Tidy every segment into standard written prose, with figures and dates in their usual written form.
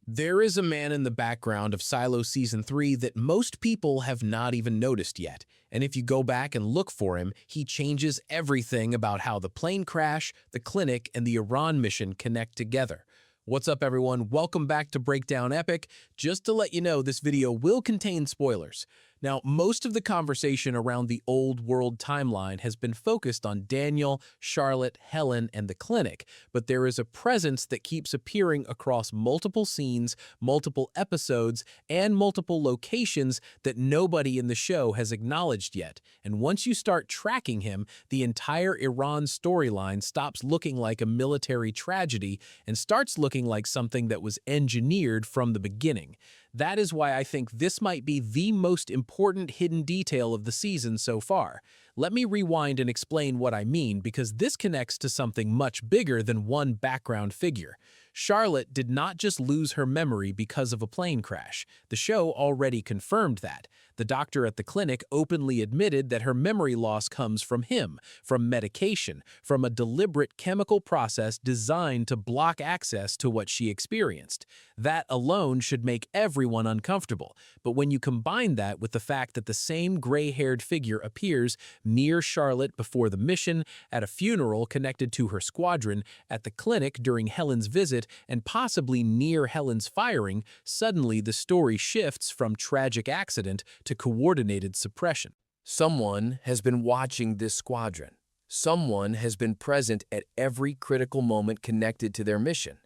There is a man in the background of Silo Season 3 that most people have not even noticed yet, and if you go back and look for him, he changes everything about how the plane crash, the clinic, and the Iran mission connect together. What's up, everyone? Welcome back to Breakdown Epic. Just to let you know, this video will contain spoilers. Now, most of the conversation around the old world timeline has been focused on Daniel, Charlotte, Helen, and the clinic, but there is a presence that keeps appearing across multiple scenes, multiple episodes, and multiple locations that nobody in the show has acknowledged yet. And once you start tracking him, the entire Iran storyline stops looking like a military tragedy and starts looking like something that was engineered from the beginning. That is why I think this might be the most important hidden detail of the season so far. Let me rewind and explain what I mean, because this connects to something much bigger than one background figure. Charlotte did not just lose her memory because of a plane crash. The show already confirmed that. The doctor at the clinic openly admitted that her memory loss comes from him, from medication, from a deliberate chemical process designed to block access to what she experienced. That alone should make everyone uncomfortable. But when you combine that with the fact that the same gray-haired figure appears near Charlotte before the mission, at a funeral connected to her squadron, at the clinic during Helen's visit, and possibly near Helen's firing, suddenly the story shifts from tragic accident to coordinated suppression. Someone has been watching this squadron. Someone has been present at every critical moment connected to their mission.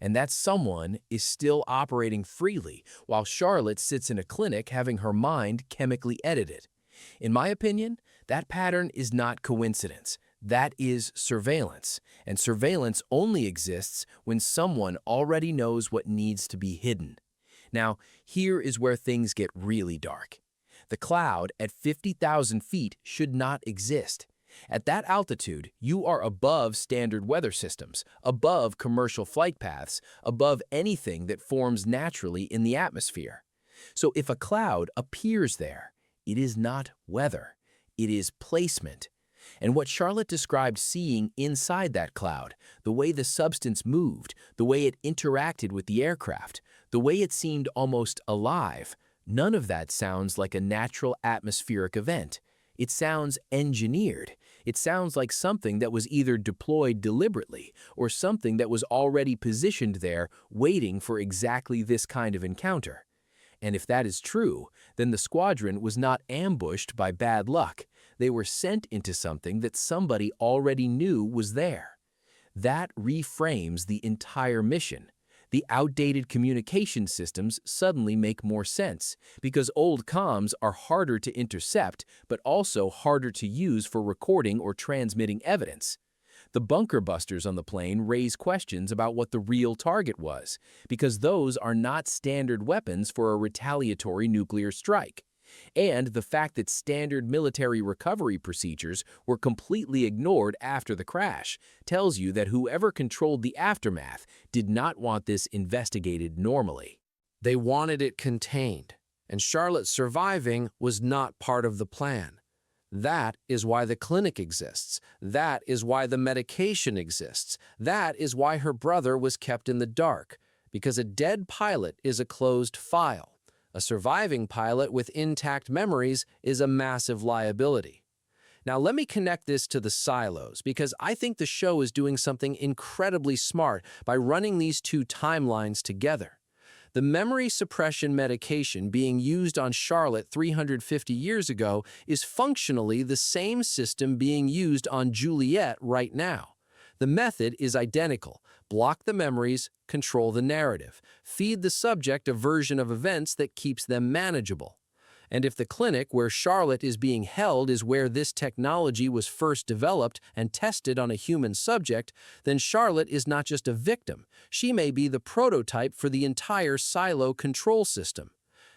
And that someone is still operating freely while Charlotte sits in a clinic having her mind chemically edited. In my opinion, that pattern is not coincidence. That is surveillance, and surveillance only exists when someone already knows what needs to be hidden. Now, here is where things get really dark. The cloud at 50,000 feet should not exist. At that altitude, you are above standard weather systems, above commercial flight paths, above anything that forms naturally in the atmosphere. So if a cloud appears there, it is not weather, it is placement. And what Charlotte described seeing inside that cloud, the way the substance moved, the way it interacted with the aircraft, the way it seemed almost alive, none of that sounds like a natural atmospheric event. It sounds engineered. It sounds like something that was either deployed deliberately or something that was already positioned there waiting for exactly this kind of encounter. And if that is true, then the squadron was not ambushed by bad luck. They were sent into something that somebody already knew was there. That reframes the entire mission. The outdated communication systems suddenly make more sense because old comms are harder to intercept but also harder to use for recording or transmitting evidence. The bunker busters on the plane raise questions about what the real target was, because those are not standard weapons for a retaliatory nuclear strike. And the fact that standard military recovery procedures were completely ignored after the crash tells you that whoever controlled the aftermath did not want this investigated normally. They wanted it contained, and Charlotte surviving was not part of the plan. That is why the clinic exists. That is why the medication exists. That is why her brother was kept in the dark, because a dead pilot is a closed file. A surviving pilot with intact memories is a massive liability. Now let me connect this to the silos, because I think the show is doing something incredibly smart by running these two timelines together. The memory suppression medication being used on Charlotte 350 years ago is functionally the same system being used on Juliette right now. The method is identical. Block the memories, control the narrative. Feed the subject a version of events that keeps them manageable. And if the clinic where Charlotte is being held is where this technology was first developed and tested on a human subject, then Charlotte is not just a victim. She may be the prototype for the entire silo control system.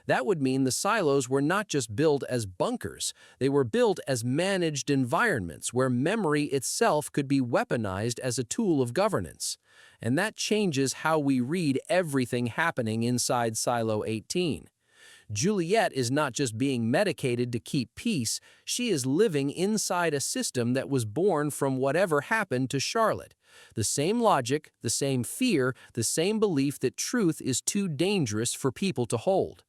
That would mean the silos were not just built as bunkers, they were built as managed environments where memory itself could be weaponized as a tool of governance. And that changes how we read everything happening inside Silo 18. Juliette is not just being medicated to keep peace, she is living inside a system that was born from whatever happened to Charlotte. The same logic, the same fear, the same belief that truth is too dangerous for people to hold.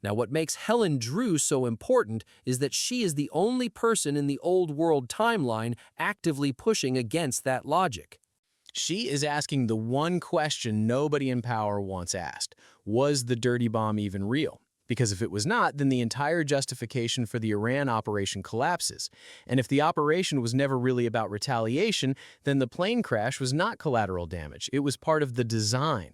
Now, what makes Helen Drew so important is that she is the only person in the old world timeline actively pushing against that logic. She is asking the one question nobody in power once asked. Was the dirty bomb even real? Because if it was not, then the entire justification for the Iran operation collapses. And if the operation was never really about retaliation, then the plane crash was not collateral damage. It was part of the design.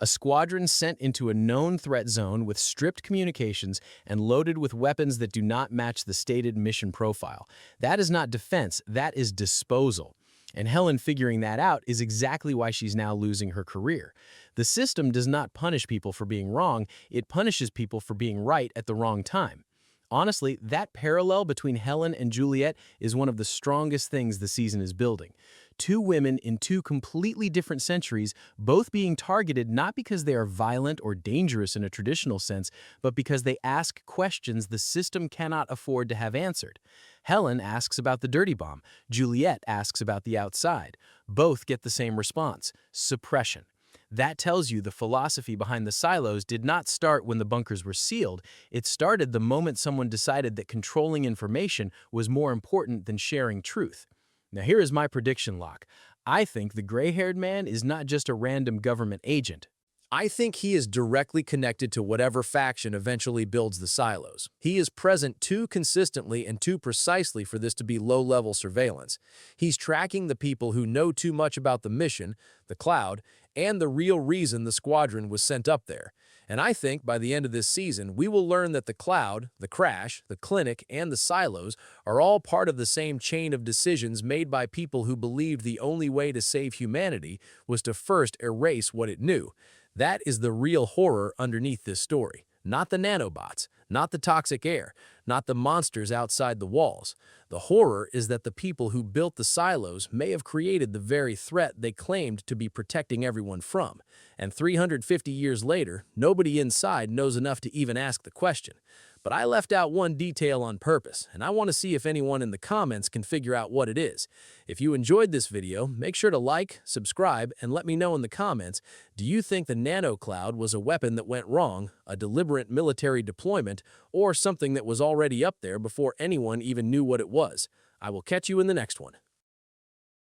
A squadron sent into a known threat zone with stripped communications and loaded with weapons that do not match the stated mission profile. That is not defense, that is disposal. And Helen figuring that out is exactly why she's now losing her career. The system does not punish people for being wrong, it punishes people for being right at the wrong time. Honestly, that parallel between Helen and Juliette is one of the strongest things the season is building. Two women in two completely different centuries, both being targeted not because they are violent or dangerous in a traditional sense, but because they ask questions the system cannot afford to have answered. Helen asks about the dirty bomb. Juliette asks about the outside. Both get the same response: suppression. That tells you the philosophy behind the silos did not start when the bunkers were sealed. It started the moment someone decided that controlling information was more important than sharing truth. Now here is my prediction lock. I think the gray-haired man is not just a random government agent. I think he is directly connected to whatever faction eventually builds the silos. He is present too consistently and too precisely for this to be low-level surveillance. He's tracking the people who know too much about the mission, the cloud, and the real reason the squadron was sent up there. And I think by the end of this season, we will learn that the cloud, the crash, the clinic, and the silos are all part of the same chain of decisions made by people who believed the only way to save humanity was to first erase what it knew. That is the real horror underneath this story. Not the nanobots, not the toxic air, not the monsters outside the walls. The horror is that the people who built the silos may have created the very threat they claimed to be protecting everyone from. And 350 years later, nobody inside knows enough to even ask the question. But I left out one detail on purpose, and I want to see if anyone in the comments can figure out what it is. If you enjoyed this video, make sure to like, subscribe, and let me know in the comments, do you think the Nano Cloud was a weapon that went wrong, a deliberate military deployment, or something that was already up there before anyone even knew what it was? I will catch you in the next one.